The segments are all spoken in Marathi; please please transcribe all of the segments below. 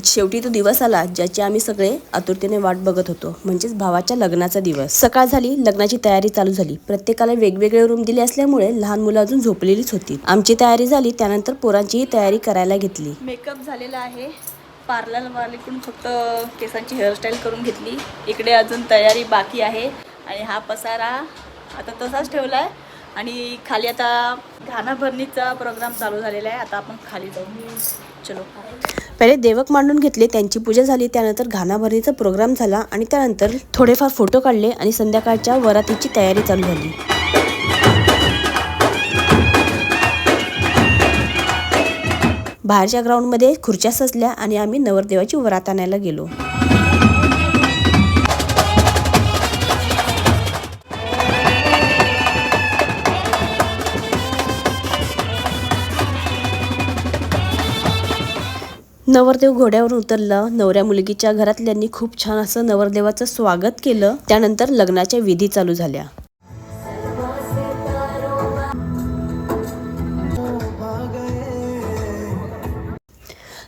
शेवटी तो दिवस आला ज्याची आम्ही सगळे आतुरतेने वाट बघत होतो, म्हणजेच भावाच्या लग्नाचा दिवस। सकाळ झाली, लग्नाची तयारी चालू झाली। प्रत्येकाला वेगवेगळे रूम दिले असल्यामुळे लहान मुलं अजून झोपलेलीच होती। आमची तयारी झाली, त्यानंतर पोरांचीही तयारी करायला घेतली। मेकअप झालेला आहे, पार्लरवालीकडून फक्त केसांची हेअरस्टाईल करून घेतली। इकडे अजून तयारी बाकी आहे आणि हा पसारा आता तसाच ठेवलाय आणि खाली आता घाना भरणीचा प्रोग्राम चालू झालेला आहे। आता आपण खाली जाऊ, चलो। पहिले देवक मांडून घेतले, त्यांची पूजा झाली, त्यानंतर घाना भरणीचा प्रोग्राम झाला आणि त्यानंतर थोडेफार फोटो काढले आणि संध्याकाळच्या वरातीची तयारी चालू झाली। बाहेरच्या ग्राउंडमध्ये खुर्च्या सजल्या आणि आम्ही नवरदेवाची वरात आणायला गेलो। नवरदेव घोड्यावरून उतरला। नवऱ्या मुलगीच्या घरातल्यांनी खूप छान असं नवरदेवाचं स्वागत केलं। त्यानंतर लग्नाच्या विधी चालू झाल्या।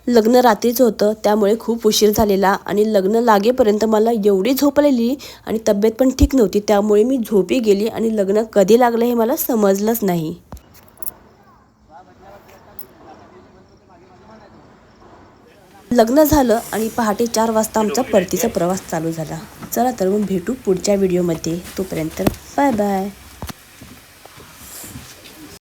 लग्न रात्रीच होतं, त्यामुळे खूप उशीर झालेला आणि लग्न लागेपर्यंत मला एवढी झोप आलेली आणि तब्येत पण ठीक नव्हती, त्यामुळे मी झोपी गेली आणि लग्न कधी लागलं हे मला समजलंच नाही। लग्न झालं आणि पहाटे 4 वाजता आमचा परतीचा प्रवास चालू झाला। चला तर मग भेटू पुढच्या व्हिडिओमध्ये, तोपर्यंत बाय बाय।